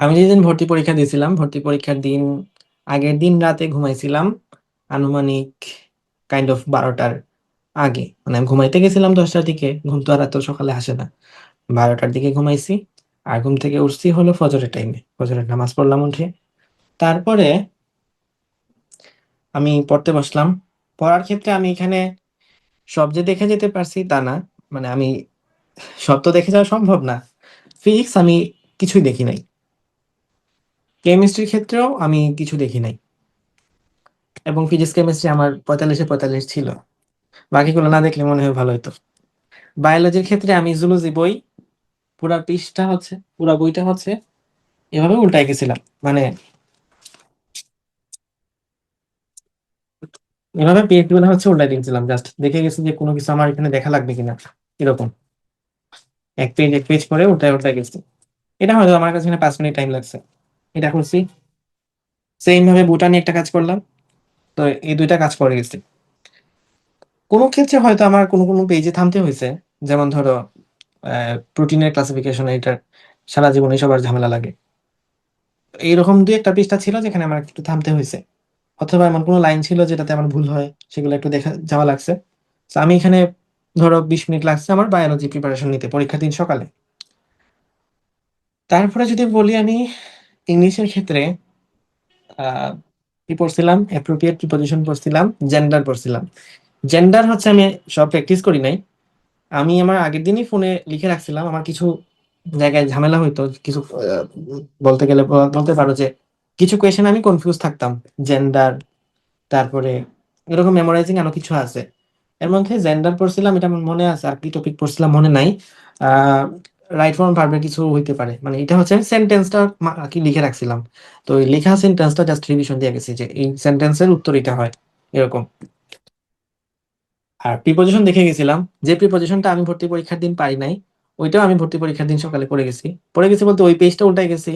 আমি যেদিন ভর্তি পরীক্ষা দিয়েছিলাম, ভর্তি পরীক্ষার দিন আগের দিন রাতে ঘুমাইছিলাম আনুমানিক কাইন্ড অফ 12টার আগে। মানে আমি ঘুমাইতে গেছিলাম 10টার দিকে, ঘুম তো আর এত সকালে আসে না। 12টার দিকে ঘুমাইছি, আর ঘুম থেকে উঠছি হলো ফজরের টাইমে, ফজরের নামাজ পড়লাম উঠে। তারপরে আমি পড়তে বসলাম। পড়ার ক্ষেত্রে আমি এখানে সব যে দেখে যেতে পারছি তা না, মানে আমি সব তো দেখে যাওয়া সম্ভব না। ফিজিক্স আমি কিছুই দেখি নাই, কেমিস্ট্রির ক্ষেত্রেও আমি কিছু দেখি নাই, এবং ফিজিক্স কেমিস্ট্রি আমার 45-এ 45 ছিল। বাকিগুলো না দেখলে মনে হয় ভালো হতো। বায়োলজির ক্ষেত্রে আমি জুলজি বই পুরা পৃষ্ঠা হচ্ছে, পুরা বইটা হচ্ছে এভাবে উল্টাই গেছিলাম। মানে এভাবে পেজ গুলো হচ্ছে উল্টাই দিয়েছিলাম, জাস্ট দেখে গেছি যে কোনো কিছু আমার এখানে দেখা লাগবে কিনা, এরকম এক পেজ এক পেজ করে উল্টাই উল্টাই গেছি। এটা হয়তো আমার কাছে এখানে 5 মিনিট টাইম লাগছে। এটা করছি, সেম ভাবে বুটানি একটা কাজ করলাম। তো এই দুইটা কাজ করে গেছি। কোনো ক্ষেত্রে হয়তো আমার কোনো কোনো পেজে থামতে হয়েছে, যেমন ধরো প্রোটিনের ক্লাসিফিকেশন, এটা সারা জীবনে সবার ঝামেলা লাগে। এইরকম দুই একটা পৃষ্ঠা ছিল যেখানে আমার একটু থামতে হয়েছে, অথবা এমন কোনো লাইন ছিল যেটাতে আমার ভুল হয়, সেগুলো একটু দেখা যাওয়া লাগছে। তো আমি এখানে ধরো 20 মিনিট লাগছে আমার বায়োলজি প্রিপারেশন নিতে পরীক্ষার দিন সকালে। তারপরে যদি বলি আমি ইংলিশের ক্ষেত্রে আহ কি পড়ছিলাম, অ্যাপ্রোপ্রিয়েট প্রিপজিশন পড়ছিলাম, জেন্ডার পড়ছিলাম। জেন্ডার হচ্ছে আমি সব প্র্যাকটিস করি নাই। আমি আমার আগের দিনই ফোনে লিখে রাখছিলাম, আমার কিছু জায়গায় ঝামেলা হইতো, কিছু বলতে গেলে বলতে পারো যে কিছু কোয়েশন আমি কনফিউজ থাকতাম। জেন্ডার, তারপরে এরকম মেমোরাইজিং আরো কিছু আছে। এর মধ্যে জেন্ডার পড়ছিলাম, এটা আমার মনে আছে, আর কি টপিক পড়ছিলাম মনে নাই। আহ রাইট ফর্ম ভার্বের কিছু হইতে পারে, মানে এটা হচ্ছে আমি সেন্টেন্সটা কি লিখে রাখছিলাম। তো এই লেখা সেন্টেন্সটা জাস্ট রিভিশন দিয়ে গেছি যে এই সেন্টেন্সের উত্তর এটা হয়, এরকম। আর প্রিপজিশন দেখে গেছিলাম, যে প্রিপজিশনটা আমি ভর্তি পরীক্ষার দিন পারি নাই, ওইটাও আমি ভর্তি পরীক্ষার দিন সকালে পড়ে গেছি বলতে ওই পেজটা উল্টাই গেছি।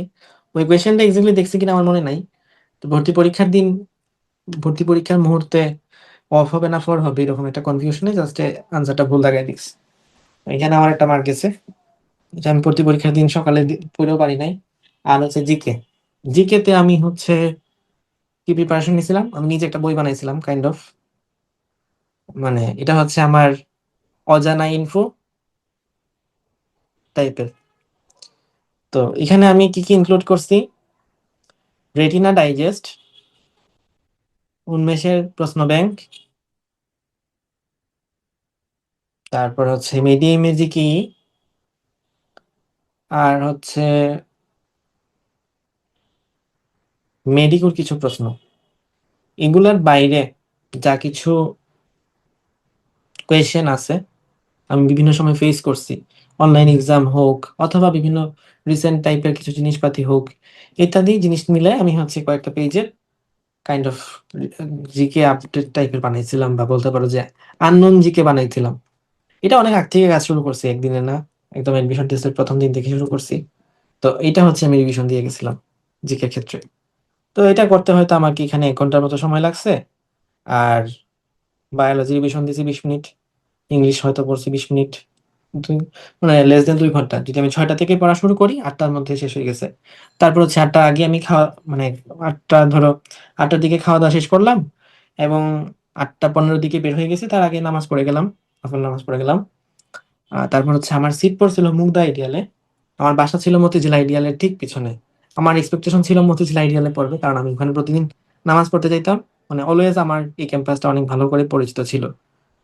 ওই কোয়েশ্চেনটা এক্স্যাক্টলি দেখছি কিনা আমার মনে নাই। তো ভর্তি পরীক্ষার দিন, ভর্তি পরীক্ষার মুহূর্তে অফ হবে না ফর হবে এরকম একটা কনফিউশনে জাস্ট আনসারটা ভুল লাগাই দিচ্ছি। এখানে আমার একটা মার্ক গেছে, এটা আমি ভর্তি পরীক্ষার দিন সকালে পড়েও পারি নাই। আর হচ্ছে জিকে, জিকে তে আমি হচ্ছে কি প্রিপারেশন নিয়েছিলাম, আমি নিজে একটা বই বানাইছিলাম কাইন্ড অফ। মানে এটা হচ্ছে আমার অজানা ইনফো টাইপের। তো এখানে আমি কি কি ইনক্লুড করছি: রেটিনা ডাইজেস্ট, উন্মেষের প্রশ্ন ব্যাংক, তারপর হচ্ছে মিডিয়া ইমেজি কি, আর হচ্ছে মেডিকোর কিছু প্রশ্ন। এগুলার বাইরে যা কিছু কোয়েশ্চেন আছে আমি বিভিন্ন সময় ফেস করছি, অনলাইন এক্সাম হোক অথবা বিভিন্ন রিসেন্ট টাইপের কিছু জিনিসপাতি হোক, ইত্যাদি জিনিস মিলে আমি হচ্ছে কয়েকটা পেজের কাইন্ড অফ জিকে আপডেট টাইপের বানাইছিলাম, বা বলতে পারো যে আননোন জিকে বানাইছিলাম। এটা অনেক আগ থেকে কাজ শুরু করছি, একদিনে না, একদম এডমিশন টেস্টের প্রথম দিন থেকে শুরু করছি। তো এটা হচ্ছে আমি রিভিশন দিয়ে গেছিলাম জিকে ক্ষেত্রে। তো এটা করতে হয়তো আমাকে এখানে 1 ঘন্টার মতো সময় লাগছে। আর বায়োলজি রিভিশন দিয়েছি 20 মিনিট, ইংলিশ হয়তো পড়ছি 20 মিনিট। মানে লেস দেন 2 ঘন্টা। যদি আমি 6টা থেকে পড়া শুরু করি 8টার মধ্যে শেষ হয়ে গেছে। তারপর হচ্ছে 8টার আগে আমি খাওয়া, মানে 8টা ধরো 8টার দিকে খাওয়া দাওয়া শেষ করলাম, এবং 8টা 15 দিকে বের হয়ে গেছি, তার আগে নামাজ পড়ে গেলাম, নফল নামাজ পড়ে গেলাম। তারপর হচ্ছে আমার সিট পড়ছিল মুগদা আইডিয়ালে। আমার বাসা ছিল মতিঝিল আইডিয়ালের ঠিক পিছনে। আমার এক্সপেকটেশন ছিল মতিঝিল আইডিয়ালে পড়বে, কারণ আমি ওখানে প্রতিদিন নামাজ পড়তে যাইতাম। মানে অলওয়েজ আমার এই ক্যাম্পাসটা অনেক ভালো করে পরিচিত ছিল।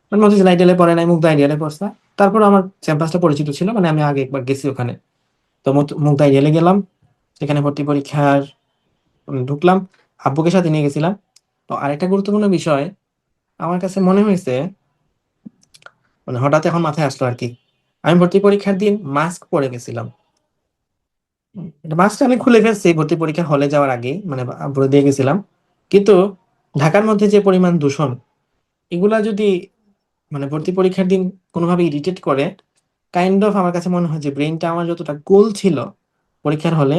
মানে মতিঝিল আইডিয়ালে পড়ে নাই, মুগদা আইডিয়ালে পড়ছে। তারপর আমার ক্যাম্পাসটা পরিচিত ছিল, মানে আমি আগে একবার গেছি ওখানে। তো মুগদা আইডিয়ালে গেলাম, সেখানে ভর্তি পরীক্ষার ঢুকলাম, আব্বুকে সাথে নিয়ে গেছিলাম। তো আরেকটা গুরুত্বপূর্ণ বিষয় আমার কাছে মনে হয়েছে, মানে হঠাৎ এখন মাথায় আসলো আর কি, আমি ভর্তি পরীক্ষার দিন মাস্ক পরে গেছিলাম। মাস্কটা আমি খুলে ফেলছি ভর্তি পরীক্ষা হলে যাওয়ার আগে, মানে পরে দিয়ে গেছিলাম। কিন্তু ঢাকার মধ্যে যে পরিমাণ দূষণ, এগুলা যদি মানে ভর্তি পরীক্ষার দিন কোনোভাবে ইরিটেট করে, কাইন্ড অফ আমার কাছে মনে হয় যে ব্রেনটা আমার যতটা কুল ছিল পরীক্ষার হলে,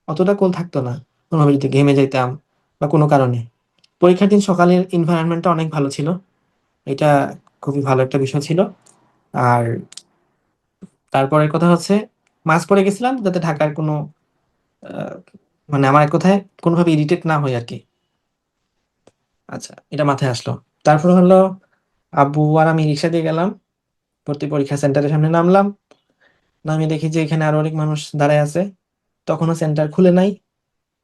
অতটা কুল থাকতো না কোনোভাবে যদি ঘেমে যাইতাম বা কোনো কারণে। পরীক্ষার দিন সকালের এনভায়রনমেন্টটা অনেক ভালো ছিল, এটা খুবই ভালো একটা বিষয় ছিল। আর তারপরের কথা হচ্ছে, মাস্ক পরে গেছিলাম যাতে ঢাকার কোনো আহ, মানে আমার এক কথায় কোনোভাবে ইরিটেট না হই আর কি। আচ্ছা, এটা মাথায় আসলো। তারপর হলো আব্বু আর আমি রিক্সা দিয়ে গেলাম, ভর্তি পরীক্ষা সেন্টারের সামনে নামলাম। নামিয়ে দেখি যে এখানে আরো অনেক মানুষ দাঁড়ায় আছে। তখনও সেন্টার খুলে নাই।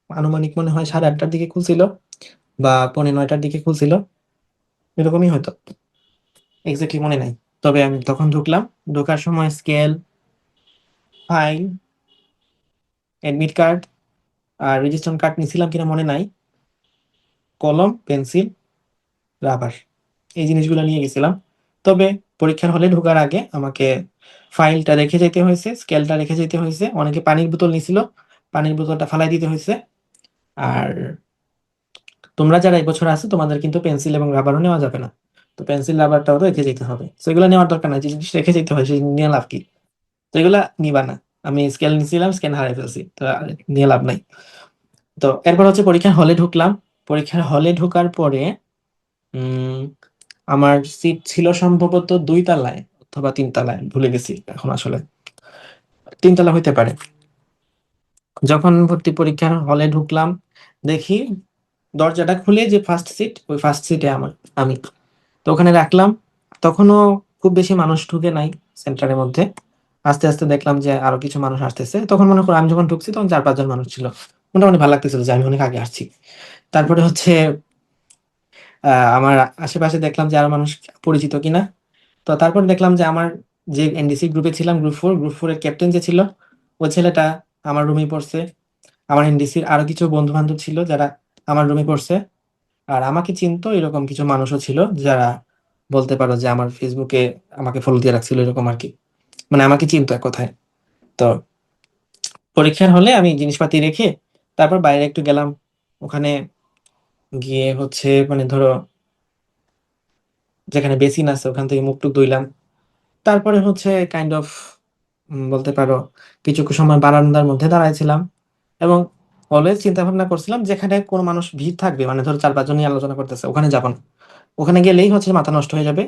আনুমানিক মনে হয় 8:30টার দিকে খুলছিল বা 9:45টার দিকে খুলছিল, এরকমই হয়তো, এক্স্যাক্টলি মনে নাই। তবে আমি তখন ঢুকলাম, ঢোকার সময় স্কেল, ফাইল, অ্যাডমিট কার্ড আর রেজিস্ট্রেশন কার্ড নিছিলাম কিনা মনে নাই, কলম, পেন্সিল, রাবার, এই জিনিসগুলো নিয়ে গেছিলাম। তবে পরীক্ষার হলে ঢোকার আগে আমাকে ফাইলটা রেখে যেতে হয়েছে, স্কেলটা রেখে যেতে হয়েছে, অনেকে পানির বোতল নিছিল, পানির বোতলটা ফালাই দিতে হয়েছে। আর তোমরা যারা এবছর আছো তোমাদের কিন্তু পেন্সিল এবং রাবারও নেওয়া যাবে না, তো পেন্সিল রাবারটাও রেখে যেতে হবে। তো এগুলো নেওয়ার দরকার নাই, যে জিনিস রেখে যেতে হয় সেই নিয়ে লাভ কি? তো এগুলা নিবা না। আমি স্কেল নিছিলাম, স্কেল হারাই ফেলছি, তো আর নিয়ে লাভ নাই। তো এরপর হচ্ছে পরীক্ষার হলে ঢুকলাম। পরীক্ষার হলে ঢোকার পরে উম আমার সিট ছিল সম্ভবত 2 তলায় অথবা 3 তলায়, ভুলে গেছি এখন আসলে, 3 তলা হইতে পারে। যখন ভর্তি পরীক্ষার হলে ঢুকলাম, দেখি দরজাটা খুলে যে ফার্স্ট সিট, ওই ফার্স্ট সিটে আমি তো ওখানে রাখলাম। তখনও খুব বেশি মানুষ ঢুকে নাই সেন্টারের মধ্যে। আস্তে আস্তে দেখলাম যে আরো কিছু মানুষ আসতেছে। তখন মনে করো আমি যখন ঢুকছি তখন 4-5 জন মানুষ ছিল। মোটামুটি ভালো লাগতেছিল যে আমি অনেক আগে আসছি। তারপরে হচ্ছে আমার আশেপাশে দেখলাম যে আরো মানুষ পরিচিত কিনা। তো তারপর দেখলাম যে আমার যে এনডিসি গ্রুপে ছিলাম, গ্রুপ 4 এর ক্যাপ্টেন যে ছিল, ওই ছেলেটা আমার রুমে পড়ছে। আমার এনডিসির আরো কিছু বন্ধু বান্ধব ছিল যারা আমার রুমে পড়ছে। আর আমাকে চিনতো এরকম কিছু মানুষও ছিল যারা বলতে পারো যে আমার ফেসবুকে আমাকে ফলো দিয়ে রাখছিল, এরকম আর কি। মানে আমাকে চিনতো এক কথায়। তো পরীক্ষার হলে আমি জিনিসপাতি রেখে তারপর বাইরে একটু গেলাম। ওখানে গিয়ে হচ্ছে মানে ধরো যেখানে বেসিন আছে ওখান থেকে মুখ টুক ধুইলাম। তারপরে হচ্ছে কাইন্ড অফ বলতে পারো কিছু সময় বারান্দার মধ্যে দাঁড়াইছিলাম এবং অলওয়েজ চিন্তা ভাবনা করছিলাম যেখানে কোনো মানুষ ভিড় থাকবে, মানে ধরো 4-5 জন নিয়ে আলোচনা করতেছে, ওখানে যাব না। ওখানে গেলেই হচ্ছে মাথা নষ্ট হয়ে যাবে।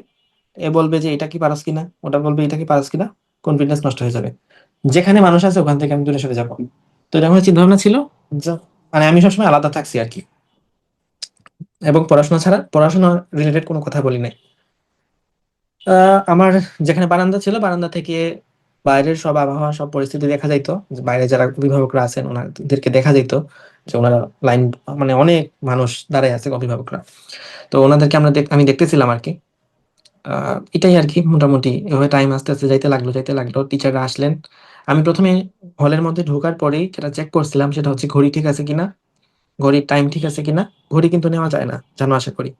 এ বলবে যে এটা কি পারস কিনা, ওটা বলবে এটা কি পারস কিনা, কনফিডেন্স নষ্ট হয়ে যাবে। যেখানে মানুষ আছে ওখান থেকে আমি দূরে সরে যাবো। তো এটা আমার চিন্তা ভাবনা ছিল যে মানে আমি সবসময় আলাদা থাকছি আর কি, এবং পড়াশোনা ছাড়া, পড়াশোনা রিলেটেড কোনো কথা বলি নাই। আমার যেখানে বারান্দা ছিল, বারান্দা থেকে বাইরের সব আবহাওয়া, সব পরিস্থিতি দেখা যাইতো। যে বাইরে যারা অভিভাবকরা আছেন ওনাদেরকে দেখা যাইতো যে ওনারা লাইন, মানে অনেক মানুষ দাঁড়ায় আছে অভিভাবকরা। তো ওনাদেরকে আমি দেখতেছিলাম আর কি। এটাই আর কি, মোটামুটি এভাবে টাইম আস্তে আস্তে যাইতে লাগলো, টিচাররা আসলেন। আমি প্রথমে হলের মধ্যে ঢোকার পরেই যেটা চেক করছিলাম সেটা হচ্ছে ঘড়ি ঠিক আছে কিনা, ঘড়ির টাইম ঠিক আছে কিনা। ঘড়ি কিন্তু নেওয়া যায় না, জানো আশা করি।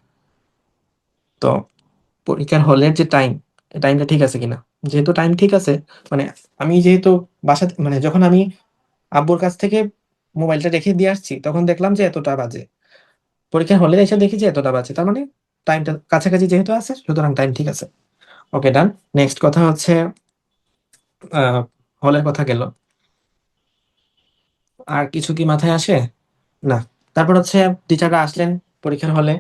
তো পরীক্ষার হলের যে টাইম, টাইমটা ঠিক আছে কিনা। যেহেতু টাইম ঠিক আছে, মানে আমি যেহেতু মানে যখন আমি আব্বুর কাছ থেকে মোবাইলটা রেখে দিয়ে আসছি তখন দেখলাম যে এতটা বাজে। পরীক্ষার হলে এসে দেখি যে এতটা বাজে, তার মানে টাইমটা কাছাকাছি যেহেতু আছে সুতরাং টাইম ঠিক আছে। ওকে, ডান। নেক্সট কথা হচ্ছে হলের কথা গেল, আর কিছু কি মাথায় আসে? না। তারপর হচ্ছে টিচাররা আসলেন পরীক্ষার হলে,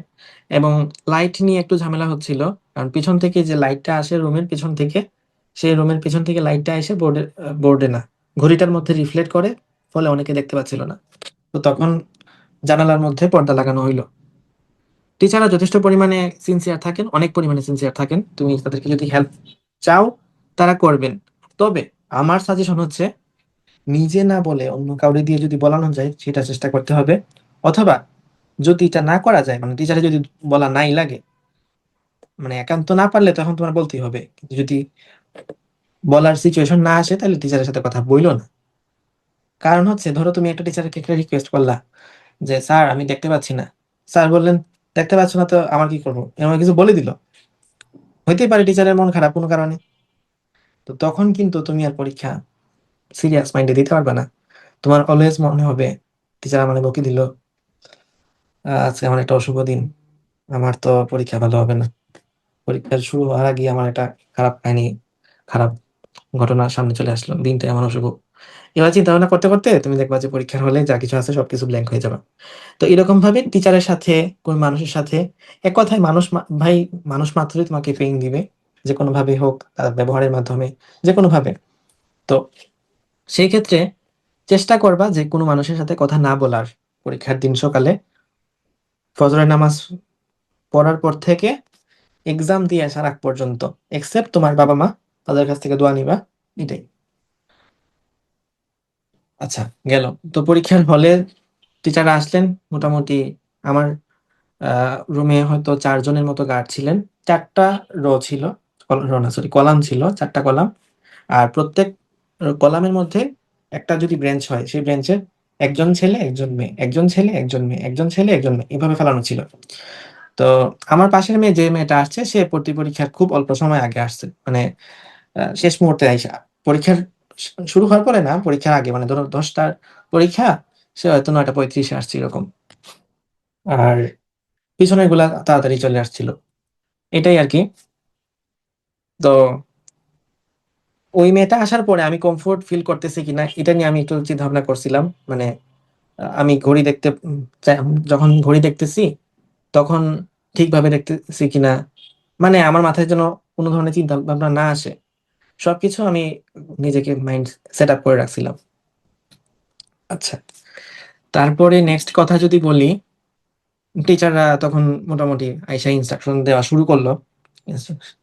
এবং লাইট নিয়ে একটু ঝামেলা হচ্ছিল। কারণ পিছন থেকে যে লাইটটা আসে রুমের পিছন থেকে, সেই রুমের পিছন থেকে লাইটটা এসে বোর্ডে না, ঘড়িটার মধ্যে রিফ্লেক্ট করে, ফলে অনেকে দেখতে পাচ্ছিল না। তো তখন জানালার মধ্যে পর্দা লাগানো হইলো। টিচাররা যথেষ্ট পরিমাণে সিনসিয়ার থাকেন, অনেক পরিমাণে সিনসিয়ার থাকেন। তুমি তাদেরকে যদি হেল্প চাও তারা করবেন। তবে আমার সাজেশন হচ্ছে নিজে না বলে অন্য কাউরে দিয়ে যদি বলানো যায় সেটা চেষ্টা করতে হবে। অথবা যদি এটা না করা যায়, মানে টিচারে যদি বলা নাই লাগে, মানে একান্ত না পারলে তখন তোমার বলতেই হবে। কিন্তু যদি বলার সিচুয়েশন না আসে তাহলে টিচারের সাথে কথা বইলো না। কারণ হচ্ছে ধরো তুমি একটা টিচারকে একটা রিকোয়েস্ট করলা যে স্যার আমি দেখতে পাচ্ছি না, স্যার বললেন দেখতে পাচ্ছ না তো আমার কি করবো, এমন কিছু বলে দিল, হইতেই পারে টিচারের মন খারাপ কোনো কারণে। তো তখন কিন্তু তুমি আর পরীক্ষা সিরিয়াস মাইন্ডে দিতে পারবে না। তোমার অলওয়েজ মনে হবে টিচার আমার বকি দিল, আজকে আমার একটা অশুভ দিন, আমার তো পরীক্ষা ভালো হবে না। পরীক্ষার শুরু হওয়ার আগে আমার একটা খারাপ কাহিনী, খারাপ ঘটনা সামনে চলে আসলো, দিনটাই আমার অশুভ। এবার চিন্তা ভাবনা করতে করতে তুমি দেখবা যে পরীক্ষার হলে যা কিছু আছে সবকিছু ব্ল্যাঙ্ক হয়ে যাবে। তো এরকম ভাবে টিচারের সাথে, কোন মানুষের সাথে, এক কথায় ভাই, মানুষ মাত্রই তোমাকে পেইন দিবে, যে কোনো ভাবে হোক, তার ব্যবহারের মাধ্যমে, যে কোনো ভাবে। তো সেই ক্ষেত্রে চেষ্টা করবা যে কোনো মানুষের সাথে কথা না বলার পরীক্ষার দিন সকালে। ফজরের নামাজ পড়ার পর থেকে এক্সাম দিয়ে আসার আগ পর্যন্ত, এক্সেপ্ট তোমার বাবা-মা, তাদের কাছ থেকে দোয়া নিবা। এটাই। আচ্ছা, গেল। তো পরীক্ষার হলে টিচাররা আসলেন। মোটামুটি আমার রুমে হয়তো ৪ জনের মতো গার্ড ছিলেন। ৪ টা রো ছিল। রো না, সরি, কলাম ছিল। ৪ টা কলাম। আর প্রত্যেক কলামের মধ্যে একটা যদি ব্রেঞ্চ হয়, সেই ব্রেঞ্চে একজন ছেলে, একজন মেয়ে, একজন ছেলে, একজন মেয়ে, একজন ছেলে, একজন মেয়ে, এভাবে ফেলানো ছিল। তো আমার পাশের মেয়ে, যে মেয়েটা আসছে, সে ভর্তি পরীক্ষার খুব অল্প সময় আগে আসছে। মানে শেষ মুহূর্তে আইসা, পরীক্ষার শুরু হওয়ার পরে না, পরীক্ষার আগে, মানে ধরো 10টার পরীক্ষা, সে হয়তো 9টা 35-এ আসছে এরকম। আর পিছনের গুলা তাড়াতাড়ি চলে আসছিল। এটাই আর কি। তো ওই মেয়েটা আসার পরে আমি কমফোর্ট ফিল করতেছি কিনা এটা নিয়ে আমি একটু চিন্তা ভাবনা করছিলাম। মানে আমি ঘড়ি দেখতে যখন ঘড়ি দেখতেছি, তখন ঠিকভাবে দেখতেছি কিনা, মানে আমার মাথায় যেন কোনো ধরনের চিন্তা ভাবনা না আসে। সবকিছু আমি নিজেকে মাইন্ড সেট আপ করে রাখছিলাম। আচ্ছা, তারপরে নেক্সট কথা যদি বলি, টিচাররা তখন মোটামুটি আইসা ইনস্ট্রাকশন দেওয়া শুরু করলো।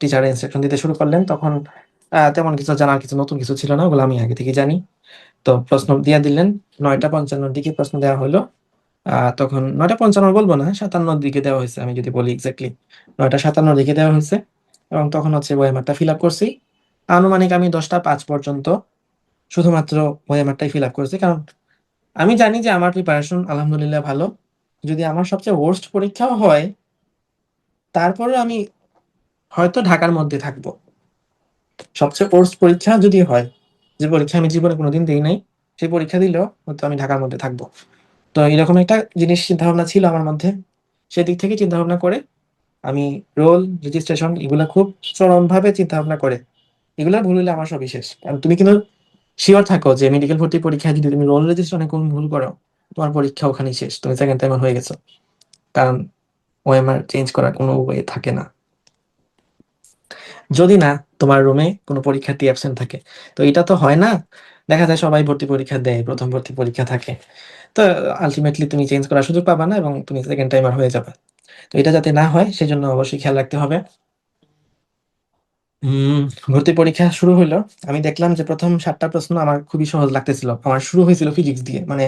টিচাররা ইনস্ট্রাকশন দিতে শুরু করলেন। তখন তেমন কিছু জানার, কিছু নতুন কিছু ছিল না, ওগুলো আমি আগে থেকে জানি। তো প্রশ্ন দিয়ে দিলেন। 9টা 55-র দিকে প্রশ্ন দেওয়া হলো। তখন 9টা 55 বলবো না, 57-র দিকে দেওয়া হয়েছে, আমি যদি বলি এক্স্যাক্টলি 9টা 57-র দিকে দেওয়া হয়েছে। এবং তখন হচ্ছে ওএমআরটা ফিল আপ করছি। আনুমানিক আমি 10টা 5 পর্যন্ত শুধুমাত্র ওএমআরটাই ফিল আপ করেছি, কারণ আমি জানি যে আমার প্রিপারেশন আলহামদুলিল্লাহ ভালো। যদি আমার সবচেয়ে ওর্স্ট পরীক্ষাও হয়, তারপরে আমি হয়তো ঢাকার মধ্যে থাকবো। সবচেয়ে ওর্স্ট পরীক্ষা যদি হয়, যে পরীক্ষা আমি জীবনে কোনোদিন দেই নাই, সেই পরীক্ষা দিলেও হয়তো আমি ঢাকার মধ্যে থাকবো। তো এরকম একটা জিনিস চিন্তা ভাবনা ছিল আমার মধ্যে। সেদিক থেকে চিন্তা ভাবনা করে আমি রোল রেজিস্ট্রেশন এগুলা খুব চরমভাবে চিন্তা ভাবনা করে, এগুলা ভুল হলে আমার সবই শেষ। কারণ তুমি কিন্তু শিওর থাকো যে মেডিকেল ভর্তি পরীক্ষায় যদি তুমি রোল রেজিস্ট্রেশনে কোন ভুল করো, তোমার পরীক্ষা ওখানেই শেষ, তুমি সেকেন্ড টাইমার হয়ে গেছো। কারণ ওএমআর চেঞ্জ করার কোনো ওয়ে থাকে না, যদি না তোমার রুমে কোনো পরীক্ষার্থী অ্যাবসেন্ট থাকে। তো এটা তো হয় না। দেখা যায় সবাই ভর্তি পরীক্ষা দেয়, প্রথম ভর্তি পরীক্ষা থাকে। তো আলটিমেটলি তুমি চেঞ্জ করার সুযোগ পাবা না এবং তুমি সেকেন্ড টাইমার হয়ে যাবে। তো এটা যাতে না হয় সেজন্য অবশ্যই খেয়াল রাখতে হবে। হম ভর্তি পরীক্ষা শুরু হইলো। আমি দেখলাম যে প্রথম 7টা প্রশ্ন আমার খুবই সহজ লাগতেছিল। আমার শুরু হয়েছিল ফিজিক্স দিয়ে, মানে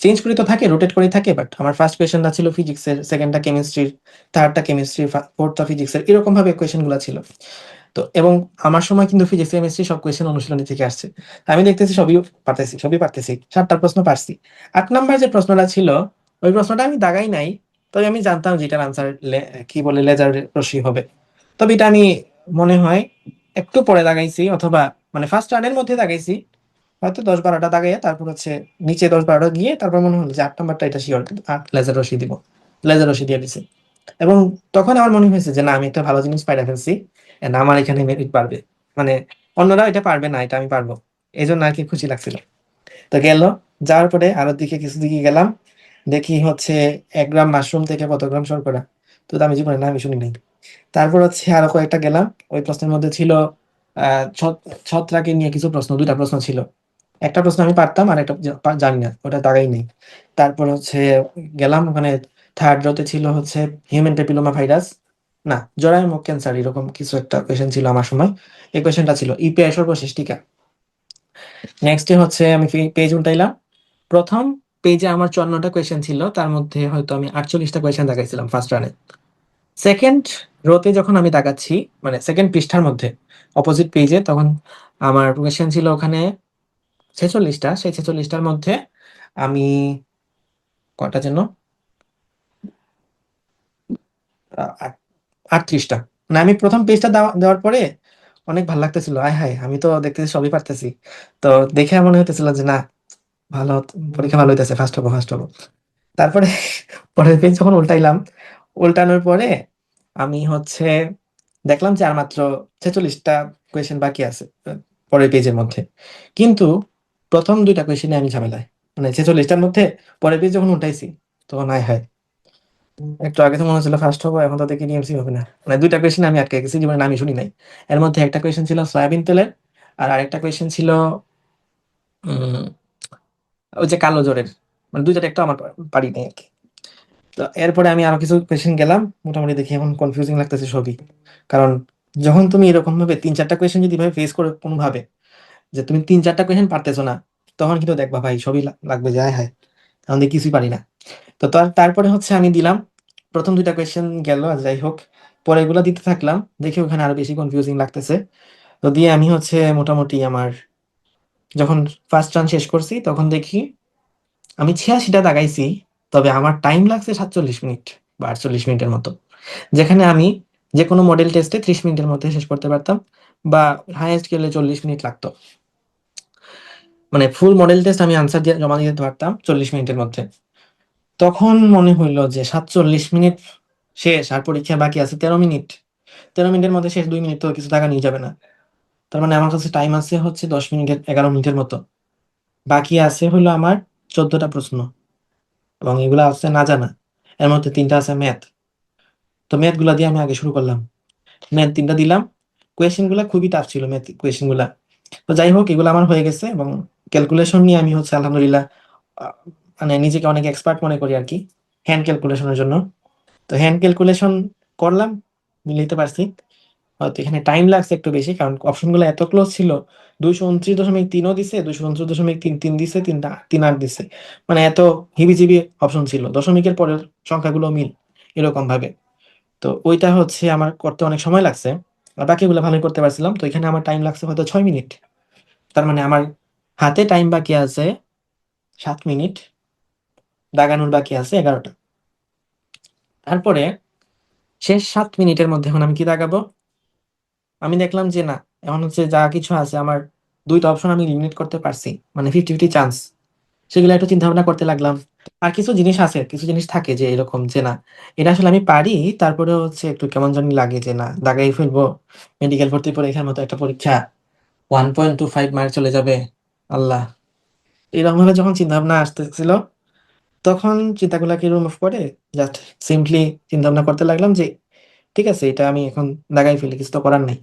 চেঞ্জ করে তো থাকে, রোটেট করে থাকে, বাট আমার ফার্স্ট কোয়েশ্চেনটা ছিল ফিজিক্সের, সেকেন্ডটা কেমিস্ট্রির, থার্ডটা কেমিস্ট্রি, ফোর্থটা ফিজিক্সের, এরকম ভাবে কোয়েশ্চেন গুলা ছিল। তো এবং আমার সময় কিন্তু ফিজিক্স কেমিস্ট্রি সব কোয়েশ্চেন অনুশীলনী থেকে আসছে। আমি দেখতেছি সবই পারতেছি, 7টা প্রশ্ন পারছি। 8 নাম্বার যে প্রশ্নটা ছিল, ওই প্রশ্নটা আমি দাগাই নাই। তবে আমি জানতাম যে এটার আনসার কি বলে, লেজার রশ্মি হবে। তবে এটা আমি মনে হয় একটু পরে দাগাইছি, অথবা মানে ফার্স্ট রানের মধ্যে দাগাইছি। হয়তো 10-12টা দাগাইয়া তারপর হচ্ছে নিচে 10-12টা গিয়ে তারপর মনে হলো যে 8 নাম্বারটা এটা শিওর, 8 লেজার রশ্মি দিব। লেজার রশ্মি দিয়ে দিছে। এবং তখন আমার মনে হয়েছে যে না, আমি একটা ভালো জিনিস পাইরা ফেলছি, and আমার এখানে মেরিট পারবে। মানে অন্যরা এটা পারবে না, এটা আমি পারবো। এই জন্য আর কি খুশি লাগছিল। তো গেল, যাওয়ার পরে আরো দিকে কিছু দিকে গেলাম, দেখি হচ্ছে 1 গ্রাম মাশরুম থেকে কত গ্রাম শর্করা। তো আমি জীবনে নামই শুনি নাই। তারপর হচ্ছে আরো কয়েকটা গেলাম। ওই প্রশ্নের মধ্যে ছিল ছত্রাকে নিয়ে কিছু প্রশ্ন, 2টা প্রশ্ন ছিল। একটা প্রশ্ন আমি পারতাম, আর একটা জানি না, ওটা দাগাই নেই। তারপর হচ্ছে গেলাম ওখানে। থার্ড রোতে ছিল হচ্ছে হিউম্যান প্যাপিলোমা ভাইরাস, না, জরায়ু মুখ ক্যান্সার, এরকম কিছু একটা কোয়েশ্চেন ছিল আমার সময়। এই কোয়েশ্চেনটা ছিল ইপিআই সর্বশেষ টিকা। নেক্সট হচ্ছে আমি পেজ উল্টাইলাম। প্রথম পেজে আমার 54টা কোয়েশ্চেন ছিল, তার মধ্যে হয়তো আমি 48টা কোয়েশ্চেন দাগাইছিলাম ফার্স্ট রানে। সেকেন্ড রোতে যখন আমি দাগাচ্ছি, মানে সেকেন্ড পৃষ্ঠার মধ্যে অপোজিট পেজে, তখন আমার কোয়েশ্চেন ছিল ওখানে 46টা। সেই 46টার মধ্যে আমি কয়টা যেন, 38টা। মানে আমি প্রথম পেজটা দেওয়ার পরে অনেক ভালো লাগতেছিল, আয় হায় আমি তো দেখতেছি সবই পারতেছি। তো দেখে মনে হইতেছিল যে না, ভালো, পরীক্ষা ভালো হইতেছে, ফার্স্ট হবো। তারপরে পরের পেজ যখন উল্টাইলাম, উল্টানোর পরে আমি হচ্ছে দেখলাম যে আর মাত্র 46টা কোয়েশ্চেন বাকি আছে পরের পেজের মধ্যে। কিন্তু প্রথম 2টা কোয়েশ্চেনে আমি ঝামেলায়, মানে 46টার মধ্যে পরের পেজ যখন উল্টাইছি, তখন আয় হায়, একটু আগে তো মনে হচ্ছিল ফার্স্ট হবো, এখন তো দেখি ডিএমসি হবে না। মানে 2টা কোয়েশ্চেন আমি আটকে গেছি, জীবনে নামই শুনি নাই। এর মধ্যে একটা কোয়েশ্চেন ছিল সয়াবিন তেলের, আর আরেকটা কোয়েশ্চেন ছিল ওই যে কালো জ্বরের, মানে ২ টা একটা আমার পারি নাই আরকি। তো এরপরে আমি আরো কিছু কোয়েশ্চেন গেলাম। মোটামুটি দেখি এখন কনফিউজিং লাগতেছে সবই। কারণ যখন তুমি এরকমভাবে ৩-৪ টা কোয়েশ্চেন যদি এভাবে ফেস করো কোনভাবে, যে তুমি ৩-৪ টা কোয়েশ্চেন পারতেছো না, তখন কিন্তু দেখবা ভাই সবই লাগবে যে, "আয় হায়! এখন দেখি কিছুই পারি না।" তো তারপরে হচ্ছে আমি দিলাম। ১ম ২ টা কোয়েশ্চেন গেল আর যাই হোক। পরেরগুলা দিতে থাকলাম। দেখি ওখানে আরো বেশি কনফিউজিং লাগতেছে। তো দিয়ে আমি হচ্ছে মোটামুটি আমার যখন ফার্স্ট রান শেষ করছি তখন দেখি আমি ৮৬ টা দাগাইছি। তবে আমার টাইম লাগছে ৪৭ মিনিট বা ৪৮ মিনিটের মতো। যেখানে আমি যেকোনো মডেল টেস্টে ৩০ মিনিটের মধ্যে শেষ করতে পারতাম বা হাইয়েস্ট গেলে ৪০ মিনিট লাগতো। মানে ফুল মডেল টেস্ট আমি আনসার দিয়ে জমা দিয়ে দিতে পারতাম ৪০ মিনিটের মধ্যে। তখন মনে হইল যে ৪৭ মিনিট শেষ আর পরীক্ষা বাকি আছে ১৩ মিনিট। ১৩ মিনিটের মধ্যে শেষ ২ মিনিট তো কিছু টাকা নিয়ে যাবে না। তার মানে আমার কাছে টাইম আছে হচ্ছে ১০ মিনিটের ১১ মিনিটের মতো। বাকি আছে হলো আমার ১৪ টা প্রশ্ন এবং এগুলা আছে না জানা। এর মধ্যে ৩ টা আছে ম্যাথ। তো ম্যাথ গুলা দিয়ে আমি আগে শুরু করলাম। ম্যাথ ৩ টা দিলাম। কোয়েশ্চেন গুলা খুবই টাফ ছিল ম্যাথ কোয়েশ্চেন গুলা। তো যাই হোক এগুলো আমার হয়ে গেছে এবং ক্যালকুলেশন নিয়ে আমি হচ্ছে আলহামদুলিল্লাহ আ মানে নিজেকে অনেক এক্সপার্ট মনে করি আরকি। হ্যান্ড ক্যালকুলেশনের জন্য। তো হ্যান্ড ক্যালকুলেশন করলাম, মিলাইতে পারছি। হয়তো এখানে টাইম লাগছে একটু বেশি কারণ অপশনগুলো এত ক্লোজ ছিল। ২২৯.৩ ও দিছে, ২২৯.৩৩ দিছে, ৩৮ দিছে। মানে এত হিবিজিবি অপশন ছিল। দশমিকের পরের সংখ্যাগুলো মিল, এরকম ভাবে। তো ওইটা হচ্ছে আমার করতে অনেক সময় লাগছে। আর বাকিগুলো ভালোই করতে পারছিলাম। তো এখানে আমার টাইম লাগছে হয়তো ৬ মিনিট। তার মানে আমার হাতে টাইম বাকি আছে ৭ মিনিট, দাগানোর বাকি আছে ১১ টা। তারপরে শেষ ৭ মিনিটের মধ্যে এখন আমি কি দাগাবো? আমি দেখলাম যে না, এখন হচ্ছে যা কিছু আছে আমার ২ টা অপশন আমি এলিমিনেট করতে পারছি। মানে 50-50 চান্স। সেগুলো একটু চিন্তা-ভাবনা করতে লাগলাম। আর কিছু জিনিস আছে, কিছু জিনিস থাকে যে এরকম যে না, এটা আসলে আমি পারি, তারপরেও হচ্ছে একটু কেমন জানি লাগে যে না, দাগাই ফেলবো। মেডিকেল ভর্তি পরীক্ষার মতো একটা পরীক্ষা। 1.25 মার্ক চলে যাবে। আল্লাহ! এরকমভাবে যখন চিন্তাভাবনা আসতেছিল, তখন চিন্তাগুলাকে রিমুভ করে জাস্ট সিম্পলি চিন্তাভাবনা করতে লাগলাম যে, ঠিক আছে এটা আমি এখন দাগাই ফেলি, কিছু তো করার নাই।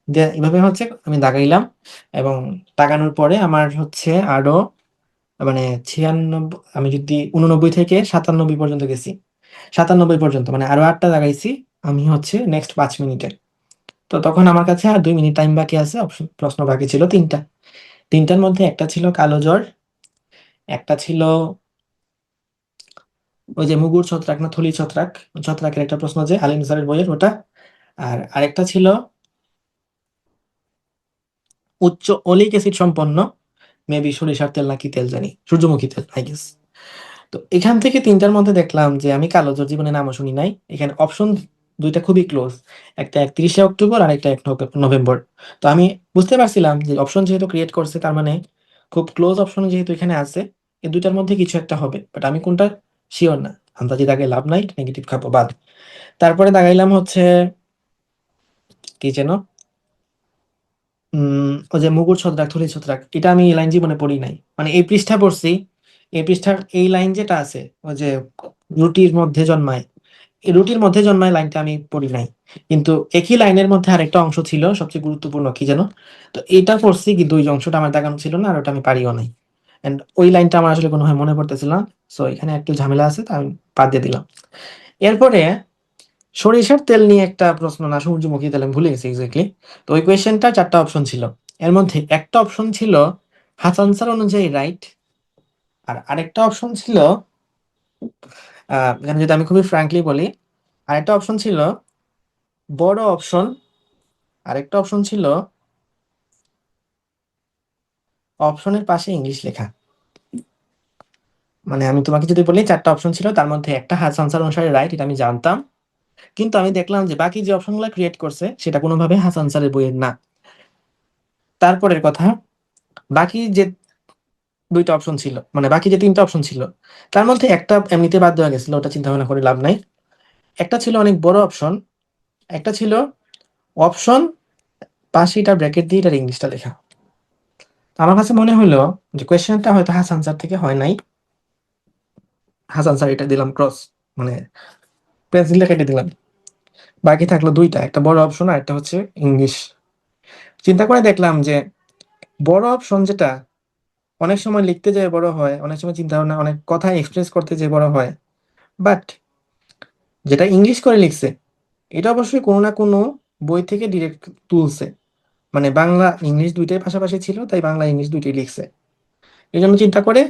দিয়ে এভাবে হচ্ছে আমি দাগাইলাম এবং দাগানোর পরে আমার হচ্ছে আরো মানে ৯৬ আমি যদি ৮৯ থেকে ৯৭ পর্যন্ত গেছি। ৯৭ পর্যন্ত মানে আরো ৮ টা দাগাইছি আমি হচ্ছে নেক্সট ৫ মিনিটে। তো তখন আমার কাছে আর ২ মিনিট টাইম বাকি আছে। প্রশ্ন বাকি ছিল ৩ টা। ৩ টার মধ্যে একটা ছিল কালো জ্বর, একটা ছিল ওই যে মুগুর ছত্রাক না থলি ছত্রাক, ছত্রাকের একটা প্রশ্ন যে আলিম স্যারের বইয়ের ওটা। আর আরেকটা ছিল উচ্চ ওলিক অ্যাসিড সম্পন্ন মেবি সরিষার তেল নাকি তেল জানি, সূর্যমুখী তেল আই গেস। তো এখান থেকে ৩ টার মধ্যে দেখলাম যে আমি কালো জ্বর জীবনে নামও শুনি নাই। এখানে অপশন ২ টা খুবই ক্লোজ। একটা ৩১শে অক্টোবর আরেকটা ১ নভেম্বর। তো আমি বুঝতে পারছিলাম যে অপশন যেহেতু ক্রিয়েট করছে তার মানে খুব ক্লোজ অপশন যেহেতু এখানে আছে, এই ২ টার মধ্যে কিছু একটা হবে। বাট আমি কোনটা সিওর না। আন্দাজে দাগায় লাভ নাই, নেগেটিভ খাবো বাদ। তারপরে দাগাইলাম হচ্ছে কি যেন? ওই যে মুগুর ছত্রাক, থলি ছত্রাক। এটা আমি এই লাইন জীবনে পড়ি নাই। মানে এই পৃষ্ঠা পড়ছি। এই পৃষ্ঠার এই লাইন যেটা আছে, ওই যে রুটির মধ্যে জন্মায়। এই রুটির মধ্যে জন্মায় লাইনটা আমি পড়ি নাই। কিন্তু একই লাইনের মধ্যে আরেকটা অংশ ছিল সবচেয়ে গুরুত্বপূর্ণ কি যেন? তো এইটা পড়ছি কিন্তু ওই অংশটা আমার দাগানো ছিল না আর ওটা আমি পারিও নাই। অ্যান্ড ওই লাইনটা আমার আসলে কোনোভাবে মনে পড়তেছিল না। সো এখানে একটু ঝামেলা আছে তাই আমি বাদ দিয়ে দিলাম। এরপরে সরিষার তেল নিয়ে একটা প্রশ্ন না সূর্যমুখী তেল আমি ভুলে গেছি এক্সাক্টলি। তো ওই কোয়েশ্চেনটা ৪ টা অপশন ছিল। এর মধ্যে একটা অপশন ছিল হাসান স্যার অনুযায়ী রাইট। আর আরেকটা অপশন ছিল এখানে যদি আমি খুবই ফ্র্যাঙ্কলি বলি, আরেকটা অপশন ছিল বড় অপশন, আরেকটা অপশন ছিল অপশনের পাশে ইংলিশ লেখা। মানে আমি তোমাকে যদি বলি ৪ টা অপশন ছিল তার মধ্যে একটা হাসান স্যার অনুসারে রাইট, এটা আমি জানতাম। কিন্তু আমি দেখলাম যে বাকি যে অপশনগুলা ক্রিয়েট করছে সেটা কোনোভাবে হাসান স্যারের বইয়ের না। তারপরের কথা, বাকি যে ২ টা অপশন ছিল, মানে বাকি যে ৩ টা অপশন ছিল, তার মধ্যে একটা এমনিতে বাদ দেওয়া গেছিল। ওটা চিন্তা ভাবনা করে লাভ নাই। একটা ছিল অনেক বড় অপশন, একটা ছিল অপশন পাশে এটার ব্র্যাকেট দিয়ে এটার ইংলিশটা লেখা। তো আমার কাছে মনে হইলো যে কোয়েশ্চেনটা হয়তো হাসান স্যার থেকে হয় নাই। হাসান স্যার এটা দিলাম ক্রস, মানে পেন্সিল দিয়ে কেটে দিলাম। বাকি থাকলো ২ টা, একটা বড় অপশন আর একটা হচ্ছে ইংলিশ। চিন্তা করে দেখলাম যে বড় অপশন যেটা অনেক সময় লিখতে যেয়ে বড় হয়, অনেক সময় চিন্তা ভাবনা, অনেক কথা এক্সপ্রেস করতে যেয়ে বড় হয়। বাট যেটা ইংলিশ করে লিখছে, এটা অবশ্যই কোনো না কোনো বই থেকে ডিরেক্ট তুলছে। মানে বাংলা ইংলিশ ২ টাই পাশাপাশি ছিল, তাই বাংলা ইংলিশ ২ টাই লিখছে। এজন্য চিন্তা করে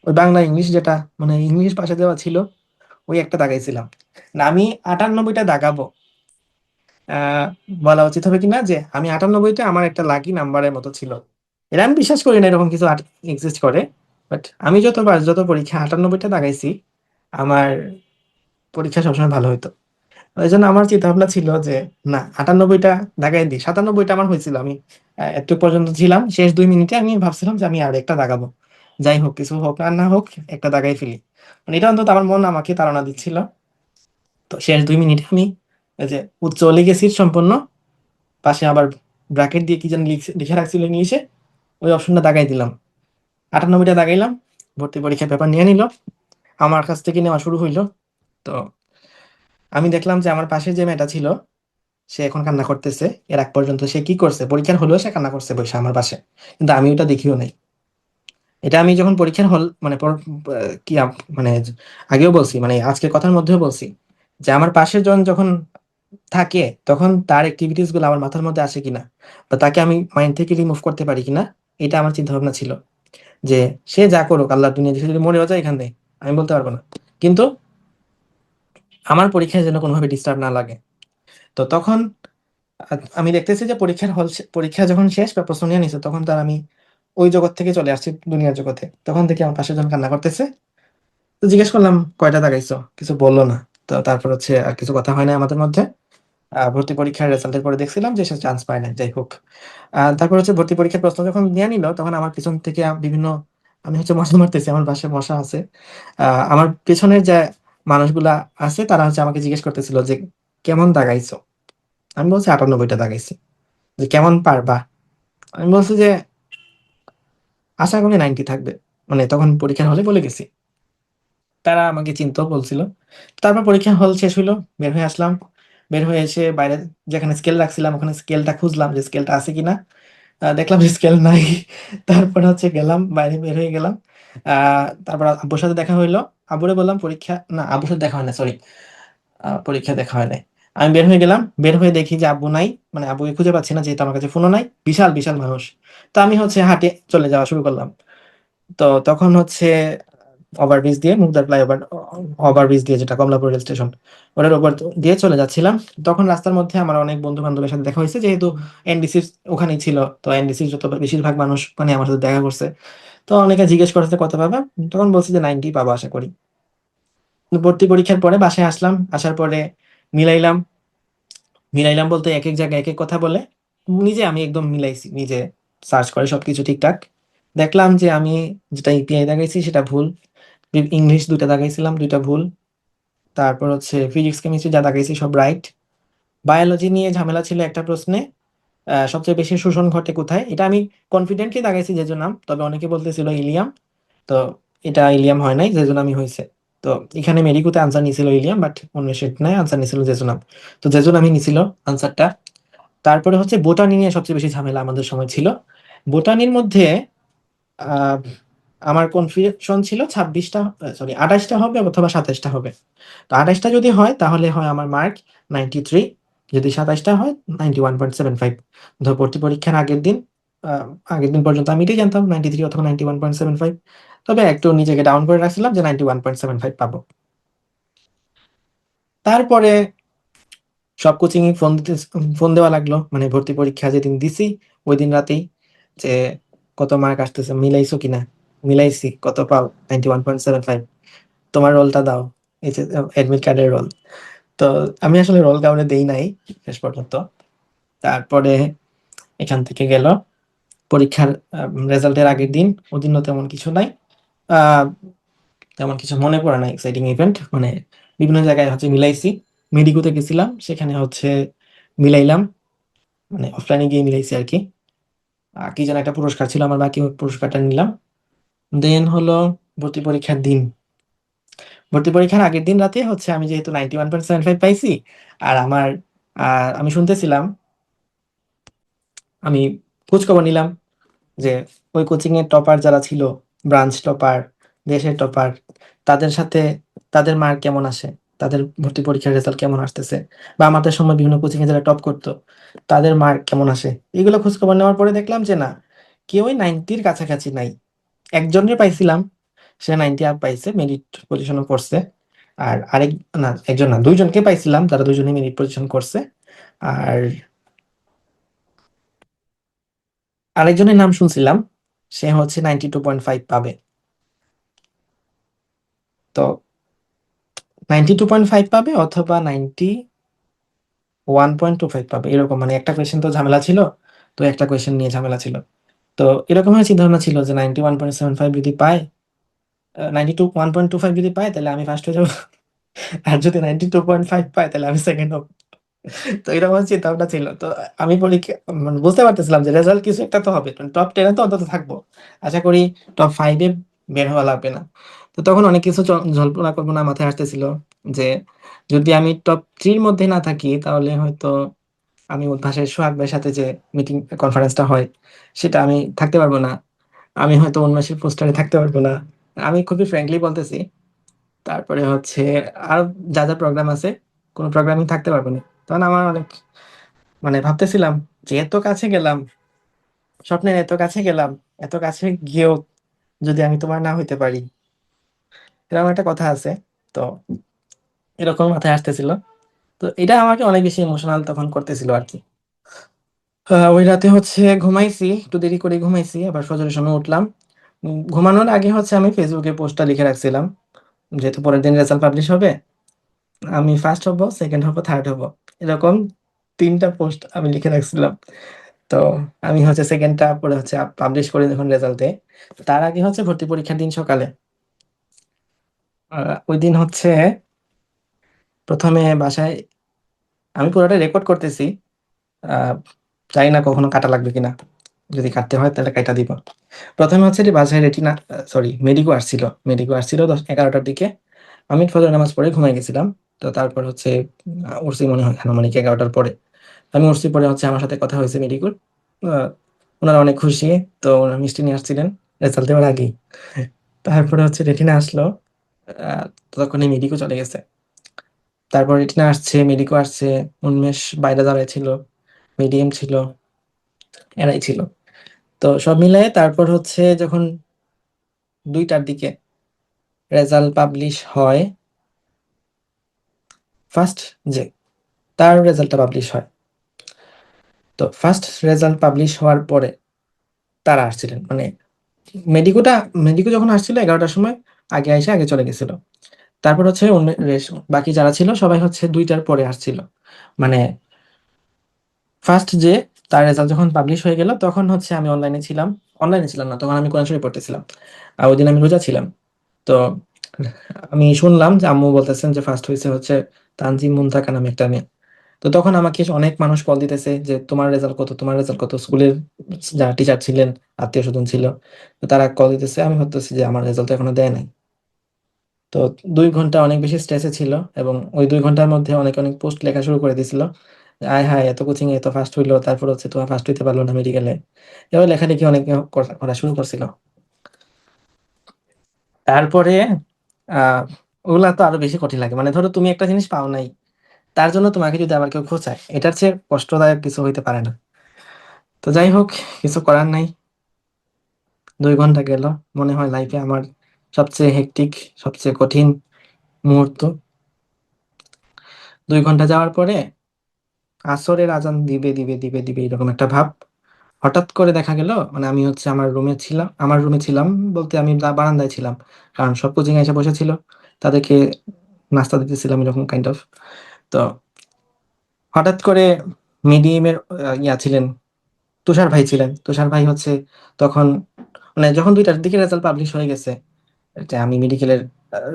ওই বাংলা ইংলিশ যেটা মানে ইংলিশ পাশে দেওয়া ছিল, ওই একটা দাগাইছিলাম। না আমি ৯৮ টা দাগাবো, আ বলা উচিত হবে কিনা যে আমি ৯৮ টা আমার একটা লাকি নাম্বারের মতো ছিল। এটা আমি বিশ্বাস করি না এরকম কিছু এক্সিস্ট করে। বাট আমি যত পরীক্ষায় ৯৮ টা দাগাইছি, আমার পরীক্ষা সবসময় ভালো হইতো। এজন্য আমার চিন্তাভাবনা ছিল যে না ৯৮ টা দাগাই দিই। ৯৭ টা আমার হয়েছিল। আমি এতটুক পর্যন্ত ছিলাম। শেষ ২ মিনিটে আমি ভাবছিলাম যে আমি আরেকটা দাগাবো। যাই হোক, কিছু হোক আর না হোক, একটা দাগাই ফেলি। মানে এটা অন্তত আমার মন আমাকে তাড়না দিচ্ছিল। তো শেষ ২ মিনিটে আমি এই যে চলে গেছি সম্পূর্ণ। পাশে আবার ব্র্যাকেট দিয়ে কি জানি লিখে রাখছিল ইংলিশে, ওই অপশনটা দাগাই দিলাম। ৯৮ টা দাগাইলাম। ভর্তি পরীক্ষার পেপার নিয়ে নিল। আমার কাছ থেকে নেওয়া শুরু হইল। তো আমি দেখলাম যে আমার পাশে যে মেয়েটা ছিল, সে এখন কান্না করতেছে। এর আগ পর্যন্ত সে কি করছে? পরীক্ষার হলেও সে কান্না করছে বইসা আমার পাশে। কিন্তু আমি ওটা দেখিও নাই। এটা আমি যখন পরীক্ষার হল মানে কি মানে আগেও বলছি, মানে আজকের কথার মধ্যেও বলছি যে আমার পাশে জন যখন থাকে তখন তার এক্টিভিটিস গুলো আমার মাথার মধ্যে আসে কিনা, বা তাকে আমি মাইন্ড থেকে রিমুভ করতে পারি কিনা, এটা আমার চিন্তা ভাবনা ছিল। যে সে যা করুক, আল্লাহর দুনিয়া, সে যদি মরেও যায় এখান থেকে, আমি বলতে পারবো না। কিন্তু আমার পরীক্ষায় যেন কোনোভাবে ডিস্টার্ব না লাগে। তো তখন আমি দেখতেছি যে পরীক্ষা যখন শেষ বা প্রশ্ন নিয়ে নিছে, তখন তার আমি ওই জগৎ থেকে চলে আসছি দুনিয়ার জগতে। তখন থেকে আমার পাশে জন কান্না করতেছে। তো জিজ্ঞেস করলাম কয়টা দাগাইছো, কিছু বললো না। তো তারপর হচ্ছে আর কিছু কথা হয় না আমাদের মধ্যে। ভর্তি পরীক্ষার রেজাল্টের পরে দেখছিলাম যে সে চান্স পায় না, যাই হোক। তারপর হচ্ছে ভর্তি পরীক্ষার প্রশ্ন যখন নিয়ে নিল, তখন আমার পিছন থেকে বিভিন্ন, আমি হচ্ছে মশা মারতেছি, আমার বাসায় মশা আছে। আমার পেছনের যে মানুষগুলা আছে তারা হচ্ছে আমাকে জিজ্ঞেস করতেছিল যে কেমন দাগাইছো। আমি বলছি ৯৮ টা দাগাইছি। যে কেমন পারবা? আমি বলছি যে আশা করি 90 থাকবে। মানে তখন পরীক্ষার হলে বলে গেছি। তারা আমাকে চিনতেও বলছিল। তারপর পরীক্ষা হল শেষ হইলো, বের হয়ে আসলাম। বের হয়ে এসে বাইরে যেখানে স্কেল রাখছিলাম ওখানে স্কেলটা খুঁজলাম যে স্কেলটা আছে কিনা। দেখলাম যে স্কেল নাই। তারপর হচ্ছে গেলাম, বাইরে বের হয়ে গেলাম। তারপর আব্বুর সাথে দেখা হইলো। আব্বুরে বললাম পরীক্ষা, না আব্বুর সাথে দেখা হয় না, সরি। পরীক্ষা দেখা হয় নাই। আমি বের হয়ে গেলাম। বের হয়ে দেখি যে আব্বু নাই। মানে আব্বুকে খুঁজে পাচ্ছি না, যেহেতু আমার কাছে ফোনও নাই। বিশাল, বিশাল মানুষ। তো আমি হচ্ছে হাঁটে চলে যাওয়া শুরু করলাম। তো তখন হচ্ছে ওভারব্রিজ দিয়ে, মুগদা ফ্লাইওভার, ওভারব্রিজ দিয়ে যেটা কমলাপুর রেল স্টেশন, ওটার উপর দিয়ে চলে যাচ্ছিলাম। তখন রাস্তার মধ্যে আমার অনেক বন্ধু বান্ধবের সাথে দেখা হয়েছে, যেহেতু এনডিসি ওখানেই ছিল। তো এনডিসির যত বেশিরভাগ মানুষ মানে আমার সাথে দেখা করছে। তো অনেকে জিজ্ঞেস করছে কত পাবা, তখন বলছি যে 90 পাবো আশা করি। ভর্তি পরীক্ষার পরে বাসায় আসলাম, আসার পরে মিলাইলাম। মিলাইলাম বলতে এক এক জায়গায় এক এক কথা বলে নিজে আমি একদম মিলাইছি, নিজে সার্চ করে সবকিছু ঠিকঠাক। দেখলাম যে আমি যেটা ইপিআই দাগাইছি সেটা ভুল। ইংলিশ ২টা দাগাইছিলাম, ২টা ভুল। তারপর হচ্ছে ফিজিক্স কেমিস্ট্রি যা দাগাইছি সব রাইট। বায়োলজি নিয়ে ঝামেলা ছিল একটা প্রশ্নে। সবচেয়ে বেশি শোষণ ঘটে কোথায়, এটা আমি কনফিডেন্টলি দাগাইছি যেজন্য নাম, তবে অনেকে বলতেছিল ইলিয়াম। তো এটা ইলিয়াম হয় নাই, যেজন্য আমি হয়েছে। তো এখানে মেরিকুতে আনসার নিছিল ইলিয়াম, বাট অন্য সেট নাই, আনসার নিছিল জেজুনাম। তো জেজুনাম আমি নিছিল আনসারটা। তারপরে হচ্ছে বোটানি নিয়ে সবচেয়ে বেশি ঝামেলা আমাদের সময় ছিল। বোটানির মধ্যে আহ, আমার কনফিউশন ছিল ২৬টা, সরি ২৮টা হবে অথবা ২৭টা হবে। তো ২৮টা যদি হয় তাহলে হয় আমার মার্ক 93। যদি ২৭টা হয় 91.75। ধর ভর্তি পরীক্ষার আহ, আগের দিন পর্যন্ত আমি এটাই জানতাম 93 অথবা 91.75। তবে একটু নিজেকে ডাউন করে রাখছিলাম যে 91.75 পাবো। তারপরে সব কোচিং এ ফোন দেওয়া লাগলো, মানে ভর্তি পরীক্ষা যেদিন দিছি ওই দিন রাতেই, যে কত মার্ক আসতেছে, মিলাইছো কিনা। মিলাইছি, কত পাও? 91.75। তোমার রোলটা দাও, এই যে অ্যাডমিট কার্ডের রোল। তো আমি আসলে রোল কাউরে দেই নাই শেষ পর্যন্ত। তারপরে এখান থেকে গেল পরীক্ষার রেজাল্টের আগের দিন। ওদিনও তেমন কিছু নাই, আহ তেমন কিছু মনে পড়ে না এক্সাইটিং ইভেন্ট। মানে বিভিন্ন জায়গায় হচ্ছে মিলাইছি। মেডিকোতে গেছিলাম, সেখানে হচ্ছে মিলাইলাম, মানে অফলাইনে গিয়ে মিলাইছি আর কি। কি যেন একটা পুরস্কার ছিল আমার, বাকি ওই পুরস্কারটা নিলাম। দেন হলো ভর্তি পরীক্ষার দিন। ভর্তি পরীক্ষার আগের দিন রাতে হচ্ছে আমি যেহেতু 91.75 পাইছি, আর আমার আমি শুনতেছিলাম, আমি খোঁজ খবর নিলাম যে ওই কোচিং এর টপার যারা ছিল, ব্রাঞ্চ টপার, দেশের টপার, তাদের সাথে তাদের মার্ক কেমন আসে, তাদের ভর্তি পরীক্ষার রেজাল্ট কেমন আসতেছে, বা আমাদের সময় বিভিন্ন কোচিং এ যারা টপ করতো তাদের মার্ক কেমন আসে, এগুলো খোঁজ খবর নেওয়ার পরে দেখলাম যে না, কেউই 90-র কাছাকাছি নাই। একজনের পাইছিলাম, সে 90 আপ পাইছে, মেরিট পজিশনও করছে। আর আরেক, না একজন না, দুইজনকে পাইছিলাম, তারা দুইজনে মেরিট পজিশন করছে। আর আরেকজনের নাম শুনছিলাম, সে হচ্ছে 92.5 পাবে। তো 92.5 পাবে অথবা 91.25 পাবে, এরকম মানে একটা কোয়েশ্চেন তো ঝামেলা ছিল, তো একটা কোয়েশ্চেন নিয়ে ঝামেলা ছিল। তো এরকম চিন্তা ভাবনা ছিল যে 91.75 যদি পায়, 1.25 যদি পায় তাহলে আমি ফার্স্ট হয়ে যাবো। আর যদি 92.5 পায় তাহলে আমি সেকেন্ড হবো। তো এরকম চিন্তা ভাবনা ছিল। তো আমি পরীক্ষা মানে বুঝতে পারতেছিলাম যে রেজাল্ট কিছু একটা তো হবে, টপ 10-এ তো অন্তত থাকবো। আশা করি টপ 5-এ বের হওয়া লাগবে না। তো তখন অনেক কিছু জল্পনা কল্পনা মাথায় আসতেছিল যে যদি আমি টপ 3-র মধ্যে না থাকি তাহলে হয়তো আমি উদ্ভাসের সোহাগ ভাইয়ের সাথে যে মিটিং কনফারেন্সটা হয় সেটা আমি থাকতে পারবো না, আমি হয়তো উন্মেষের পোস্টারে থাকতে পারবো না। আমি খুবই ফ্র্যাঙ্কলি বলতেছি। তারপরে আর যা যা প্রোগ্রাম আছে, কোনো প্রোগ্রামই থাকতে পারবো না। তখন আমার অনেক মানে ভাবতেছিলাম যে এত কাছে গেলাম, স্বপ্নের এত কাছে গেলাম, এত কাছে গিয়েও যদি আমি তোমার না হইতে পারি, এরকম একটা কথা আছে। তো এরকম মাথায় আসতেছিল। তো এটা আমাকে অনেক বেশি ইমোশনাল তখন করতেছিল আর কি। ওই রাতে ঘুমাইছি, একটু দেরি করে ঘুমাইছি, আবার ফজরের সময় উঠলাম। ঘুমানোর আগে আমি ফেসবুকে পোস্টটা লিখে রাখছিলাম, যেহেতু পরের দিন রেজাল্ট পাবলিশ হবে, আমি ফার্স্ট হব, সেকেন্ড হব, থার্ড হব, এরকম 3টা পোস্ট আমি লিখে রাখছিলাম। তো আমি সেকেন্ডটা পরে পাবলিশ করে যখন রেজাল্ট দেয়, তার আগে ভর্তি পরীক্ষার দিন সকালে, ওই দিন প্রথমে বাসায় আমি পুরোটা রেকর্ড করতেছি। আহ জানি না কখনো কাটা লাগবে কিনা, যদি কাটতে হয় তাহলে কাটা দিব। প্রথমে যে বাসায় রেটিনা, সরি মেডিকো আসছিল 10-11টার দিকে। আমি ফজর নামাজ পড়ে ঘুমাই গেছিলাম। তো তারপর উঠছি মনে হয় আনুমানিক 11টার পরে। আমি উঠছি পরে আমার সাথে কথা হয়েছে মেডিকোর। ওনারা অনেক খুশি। তো ওনারা মিষ্টি নিয়ে আসছিলেন রেজাল্ট দেওয়ার আগেই। তারপরে রেটিনা আসলো। আহ, ততক্ষণে মেডিকো চলে গেছে। তারপর রেটিনা আসছে, মেডিকো আসছে, উন্মেষ বাইরে দাঁড়ায় ছিল, মিডিয়াম ছিল, এরাই ছিল। তো সব মিলায়ে তারপর যখন 2টার দিকে রেজাল্ট পাবলিশ হয়, ফার্স্ট যে তার রেজাল্টটা পাবলিশ হয়। তো ফার্স্ট রেজাল্ট পাবলিশ হওয়ার পরে তারা আসছিলেন, মানে মেডিকোটা, মেডিকো যখন আসছিল 11টার সময়, আগে এসে আগে চলে গেছিল। তারপর বাকি যারা ছিল সবাই 2টার পরে আসছিল। মানে ফার্স্ট যে তার রেজাল্ট যখন পাবলিশ হয়ে গেল তখন আমি অনলাইনে ছিলাম না, তখন আমি কোরআন শরীফ পড়তেছিলাম। আর ওই দিন আমি রোজা ছিলাম। তো আমি শুনলাম যে আম্মু বলতেছেন যে ফার্স্ট হয়েছে তানজিম মুনতাকা নামে একটা মেয়ে। তো তখন আমাকে অনেক মানুষ কল দিতেছে যে তোমার রেজাল্ট কত, তোমার রেজাল্ট কত, স্কুলের যারা টিচার ছিলেন, আত্মীয় স্বজন ছিল, তো তারা কল দিতেছে। আমি ভাবতেছি যে আমার রেজাল্ট এখনো দেয় নাই। তো 2 ঘন্টা অনেক বেশি স্ট্রেসে ছিল, এবং ওই 2 ঘন্টার মধ্যে অনেক অনেক পোস্ট লেখা শুরু করে দিছিল। আয় হায়, এত কোচিং এ এত ফার্স্ট হইলো, তারপর তোমার ফার্স্ট হইতে পারলো না মেডিকেলে, এবার লেখালেখি অনেক করা শুরু করছিল। তারপরে আহ ওগুলা তো আরো বেশি কঠিন লাগে, মানে ধরো তুমি একটা জিনিস পাও নাই, তার জন্য তোমাকে যদি আবার কেউ খোঁচায়, এটার চেয়ে কষ্টদায়ক কিছু হইতে পারে না। তো যাই হোক, কিছু করার নাই। 2 ঘন্টা গেল, মনে হয় লাইফে আমার সবচেয়ে হেক্টিক, সবচেয়ে কঠিন মুহূর্ত। 2 ঘন্টা যাওয়ার পরে আসরের আজান দিবে দিবে দিবে দিবে এরকম একটা ভাব। হঠাৎ করে দেখা গেল, মানে আমি আমার রুমে ছিলাম বলতে আমি বারান্দায় ছিলাম, কারণ সব কোচিং এসে বসেছিল, তাদেরকে নাস্তা দিতেছিলাম এরকম কাইন্ড অফ। তো হঠাৎ করে মিডিয়ামের ইয়া ছিলেন, তুষার ভাই ছিলেন। তুষার ভাই তখন, মানে যখন 2টার দিকে রেজাল্ট পাবলিশ হয়ে গেছে, যে আমি মেডিকেলের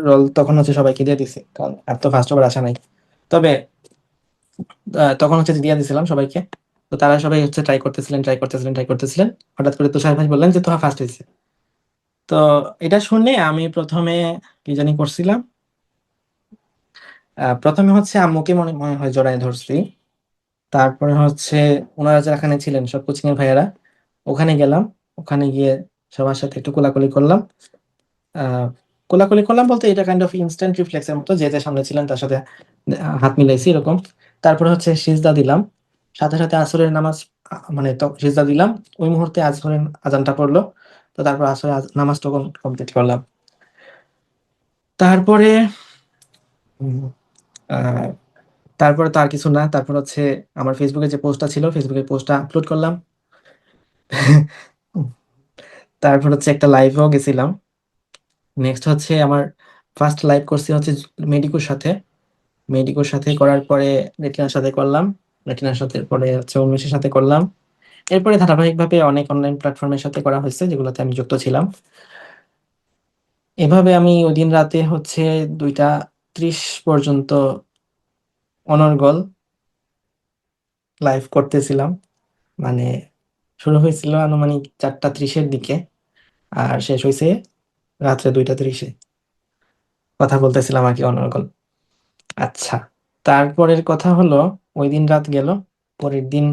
রোল তখন সবাইকে দিয়ে দিছি, কারণ আর তো ফার্স্ট ওভার আসা নাই। তবে তখন দিয়ে দিছিলাম সবাইকে। তো তারা সবাই ট্রাই করতেছিলেন। হঠাৎ করে তুষার ভাই বললেন যে তোহা ফার্স্ট হয়েছে। তো এটা শুনে আমি প্রথমে কি জানি করছিলাম, প্রথমে আম্মুকে মনে মনে হয় জড়ায় ধরছি। তারপরে ওনারা যেখানে ছিলেন সব কোচিং এর ভাইয়ারা, ওখানে গেলাম। ওখানে গিয়ে সবার সাথে একটু কোলাকুলি করলাম। আ কোলাকুলি করলাম বলতে এটা কাইন্ড অফ ইনস্ট্যান্ট রিফ্লেক্স এর মতো। যে সামনে ছিলেন তার সাথে হাত মিলাইছি এরকম। তারপরে হচ্ছে সিজদা দিলাম। সাথে আসরের নামাজ মানে সিজদা দিলাম। ওই মুহূর্তে আসরের আযানটা পড়ল। তো তারপর আসরের নামাজটা কমপ্লিট করলাম। তারপরে উম আ তারপরে তো আর কিছু না। তারপর হচ্ছে আমার Facebook এ যে পোস্টটা ছিল, Facebook এর পোস্টটা আপলোড করলাম। তারপর হচ্ছে একটা লাইভেও গেছিলাম। নেক্সট হচ্ছে আমার ফার্স্ট লাইভ করছি হচ্ছে মেডিকোর সাথে। মেডিকোর সাথে করার পরে রেটিনার সাথে করলাম। রেটিনার সাথে পরে হচ্ছে উন্মেষের সাথে করলাম। এরপরে ধারাবাহিকভাবে অনেক অনলাইন প্ল্যাটফর্মের সাথে করা হয়েছে যেগুলোতে আমি যুক্ত ছিলাম। এভাবে আমি ওইদিন রাতে হচ্ছে ২টা ৩০ পর্যন্ত অনর্গল লাইভ করতেছিলাম। মানে শুরু হয়েছিল আনুমানিক ৪টা ৩০ এর দিকে আর শেষ হইছে রাত্রে ২টা ৩০ এ। কথা বলতেছিলাম আরকি অনর্গল। আচ্ছা, তারপরের কথা হলো ঐদিন রাত গেল। পরের দিন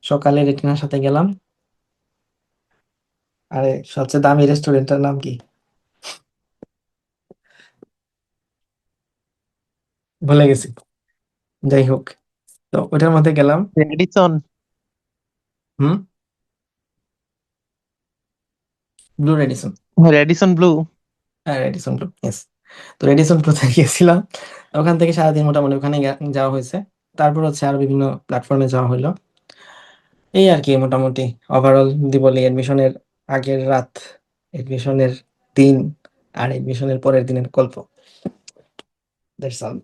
সকালে রেটিনার সাথে গেলাম। আরে সবচেয়ে দামি রেস্টুরেন্টটার নাম কি? ভুলে গেছি। যাই হোক। তো ওটার মধ্যে গেলাম। রেডিসন। হুম? Blue Radisson. Radisson blue. হ্যাঁ, রেডিসন ব্লু। ইয়েস। তো রেডিসন ব্লুতে গিয়েছিলাম। ওখান থেকে সারাদিন মোটামুটি ওখানে যাওয়া হয়েছে। তারপর হচ্ছে আরো বিভিন্ন প্ল্যাটফর্মে যাওয়া হইলো। এই আরকি মোটামুটি ওভারঅল যদি বলি এডমিশনের আগের রাত, এডমিশনের দিন আর এডমিশনের পরের দিনের গল্প। That's all.